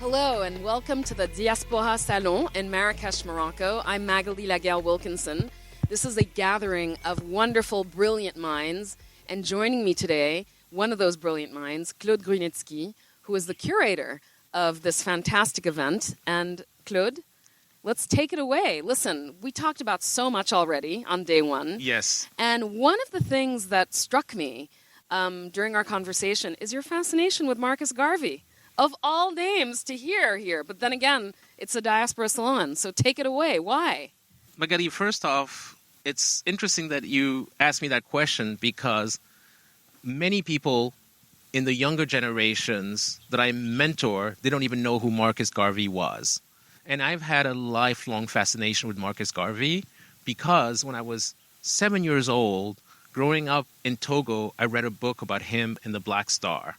Hello and welcome to the Diaspora Salon in Marrakesh, Morocco. I'm Magalie Laguerre-Wilkinson. This is a gathering of wonderful, brilliant minds. And joining me today, one of those brilliant minds, Claude Grunitzky, who is the curator of this fantastic event. And Claude, let's take it away. Listen, we talked about so much already on day one. Yes. And one of the things that struck me during our conversation is your fascination with Marcus Garvey. Of all names to hear here. But then again, it's a Diaspora Salon, so take it away. Why? Magalie, first off, it's interesting that you asked me that question because many people in the younger generations that I mentor, they don't even know who Marcus Garvey was. And I've had a lifelong fascination with Marcus Garvey because when I was 7 years old, growing up in Togo, I read a book about him and the Black Star.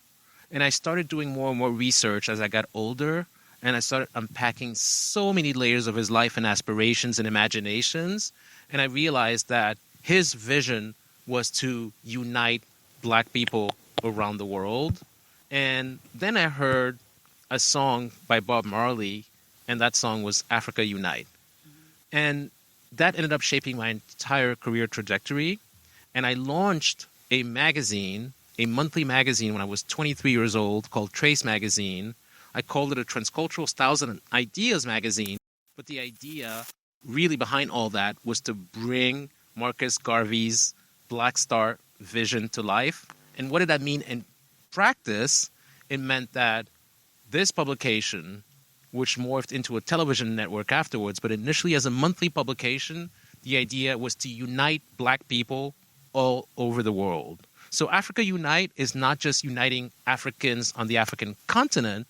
And I started doing more and more research as I got older, and I started unpacking so many layers of his life and aspirations and imaginations. And I realized that his vision was to unite Black people around the world. And then I heard a song by Bob Marley, and that song was Africa Unite. And that ended up shaping my entire career trajectory. And I launched a magazine, a monthly magazine when I was 23 years old called Trace Magazine. I called it a Transcultural Styles and Ideas magazine. But the idea really behind all that was to bring Marcus Garvey's Black Star vision to life. And what did that mean in practice? It meant that this publication, which morphed into a television network afterwards, but initially as a monthly publication, the idea was to unite Black people all over the world. So Africa Unite is not just uniting Africans on the African continent,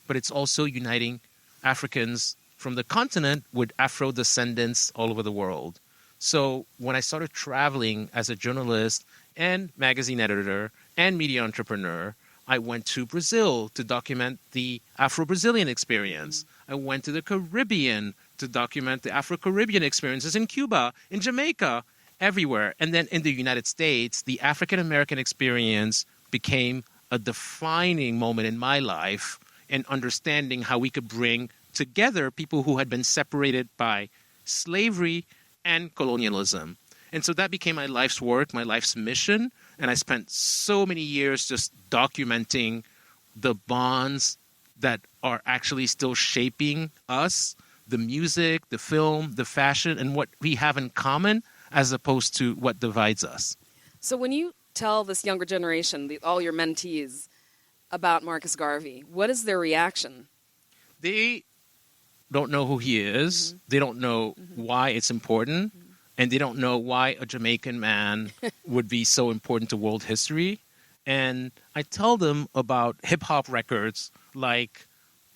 but it's also uniting Africans from the continent with Afro-descendants all over the world. So when I started traveling as a journalist and magazine editor and media entrepreneur, I went to Brazil to document the Afro-Brazilian experience. I went to the Caribbean to document the Afro-Caribbean experiences in Cuba, in Jamaica, everywhere. And then in the United States, the African-American experience became a defining moment in my life in understanding how we could bring together people who had been separated by slavery and colonialism. And so that became my life's work, my life's mission. And I spent so many years just documenting the bonds that are actually still shaping us, the music, the film, the fashion, and what we have in common as opposed to what divides us. So when you tell this younger generation, all your mentees, about Marcus Garvey, what is their reaction? They don't know who he is. Mm-hmm. They don't know why it's important. Mm-hmm. And they don't know why a Jamaican man would be so important to world history. And I tell them about hip-hop records like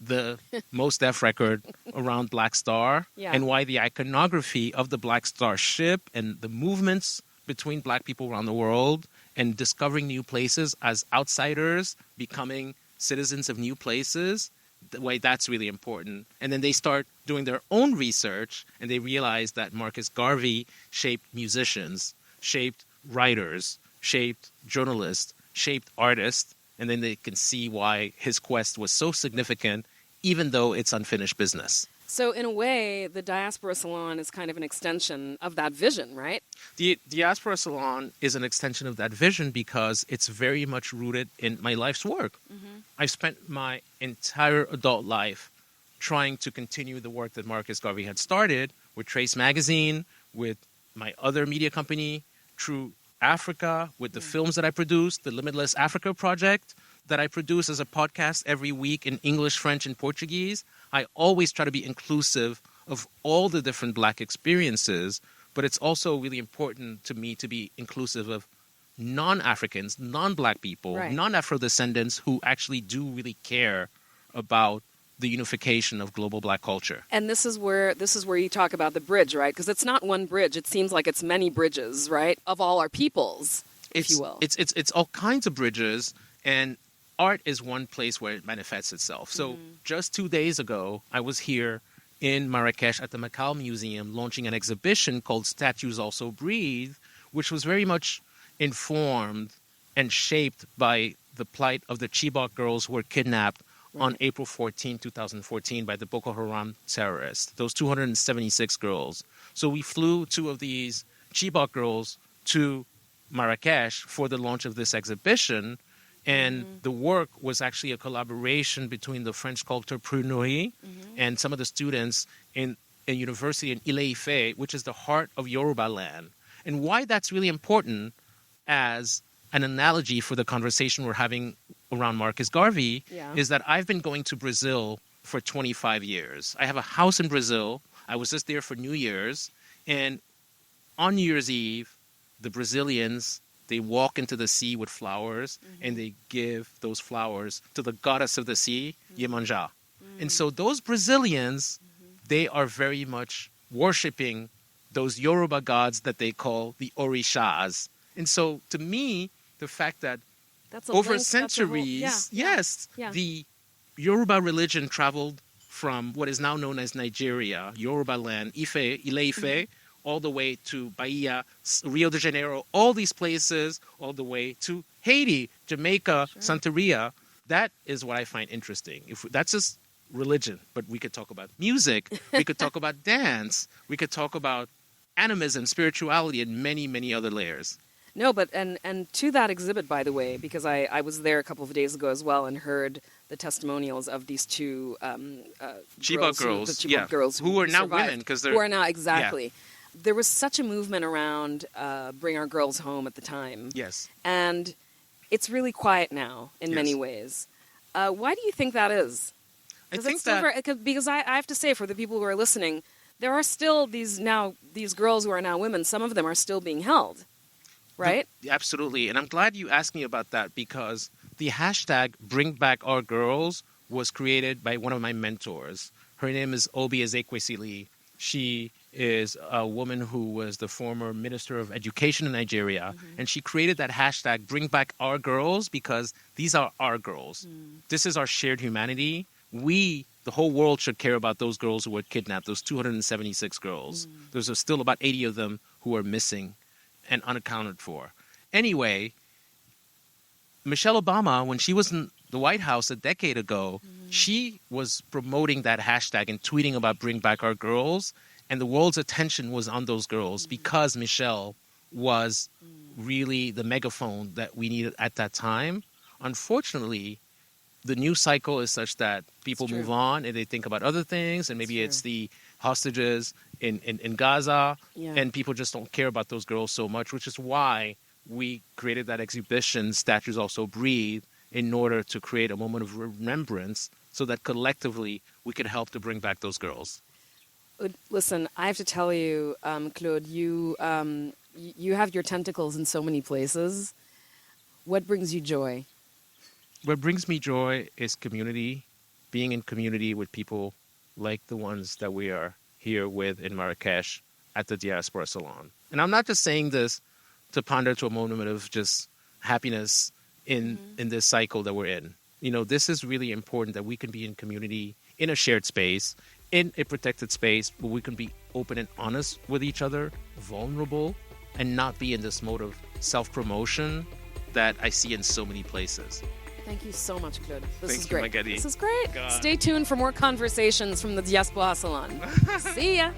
the Mos Def record around Black Star, and why the iconography of the Black Star ship and the movements between Black people around the world and discovering new places as outsiders, becoming citizens of new places, the way that's really important. And then they start doing their own research and they realize that Marcus Garvey shaped musicians, shaped writers, shaped journalists, shaped artists. And then they can see why his quest was so significant, even though it's unfinished business. So in a way, the Diaspora Salon is kind of an extension of that vision, right? The Diaspora Salon is an extension of that vision because it's very much rooted in my life's work. Mm-hmm. I've spent my entire adult life trying to continue the work that Marcus Garvey had started with Trace Magazine, with my other media company, True Africa, with the films that I produced, the Limitless Africa Project that I produce as a podcast every week in English, French, and Portuguese. I always try to be inclusive of all the different Black experiences, but it's also really important to me to be inclusive of non-Africans, non-Black people, non-Afro-descendants who actually do really care about the unification of global Black culture. And this is where you talk about the bridge, right? Because it's not one bridge. It seems like it's many bridges, right? Of all our peoples, if you will. It's all kinds of bridges, and art is one place where it manifests itself. So just 2 days ago, I was here in Marrakesh at the Macau Museum launching an exhibition called Statues Also Breathe, which was very much informed and shaped by the plight of the Chibok girls who were kidnapped on April 14, 2014 by the Boko Haram terrorists, those 276 girls. So we flew two of these Chibok girls to Marrakesh for the launch of this exhibition. And the work was actually a collaboration between the French sculptor Prunoi and some of the students in a university in Ile-Ife, which is the heart of Yoruba land. And why that's really important as an analogy for the conversation we're having around Marcus Garvey is that I've been going to Brazil for 25 years. I have a house in Brazil. I was just there for New Year's. And on New Year's Eve, the Brazilians, they walk into the sea with flowers and they give those flowers to the goddess of the sea, Iemanjá. And so those Brazilians, they are very much worshiping those Yoruba gods that they call the Orishas. And so to me, the fact that over centuries, the Yoruba religion traveled from what is now known as Nigeria, Yoruba land, Ile-Ife, all the way to Bahia, Rio de Janeiro, all these places, all the way to Haiti, Jamaica, Santeria. That is what I find interesting. That's just religion, but we could talk about music, we could talk about dance, we could talk about animism, spirituality, and many, many other layers. No, but and to that exhibit, by the way, because I was there a couple of days ago as well and heard the testimonials of these two Chibok girls, who are now women because they're who are now There was such a movement around Bring Our Girls Home at the time. Yes, and it's really quiet now in many ways. Why do you think that is? I think that because I have to say, for the people who are listening, there are still these girls who are now women. Some of them are still being held. Right? Absolutely. And I'm glad you asked me about that because the hashtag Bring Back Our Girls was created by one of my mentors. Her name is Obi Ezekwesili. She is a woman who was the former Minister of Education in Nigeria. And she created that hashtag Bring Back Our Girls because these are our girls. This is our shared humanity. The whole world should care about those girls who were kidnapped, those 276 girls. There's still about 80 of them who are missing and unaccounted for. Anyway, Michelle Obama, when she was in the White House a decade ago, she was promoting that hashtag and tweeting about Bring Back Our Girls, and the world's attention was on those girls because Michelle was really the megaphone that we needed at that time. Unfortunately, the news cycle is such that people move on and they think about other things, and maybe it's the hostages in Gaza, and people just don't care about those girls so much, which is why we created that exhibition, Statues Also Breathe, in order to create a moment of remembrance so that collectively we could help to bring back those girls. Listen, I have to tell you, Claude, you have your tentacles in so many places. What brings you joy? What brings me joy is community, being in community with people like the ones that we are here with in Marrakesh at the Diaspora Salon. And I'm not just saying this to ponder to a moment of just happiness in this cycle that we're in. You know, this is really important that we can be in community, in a shared space, in a protected space, where we can be open and honest with each other, vulnerable, and not be in this mode of self-promotion that I see in so many places. Thank you so much, Claude. This Thank is you, great. Magalie. This is great. God. Stay tuned for more conversations from the Diaspora Salon. See ya.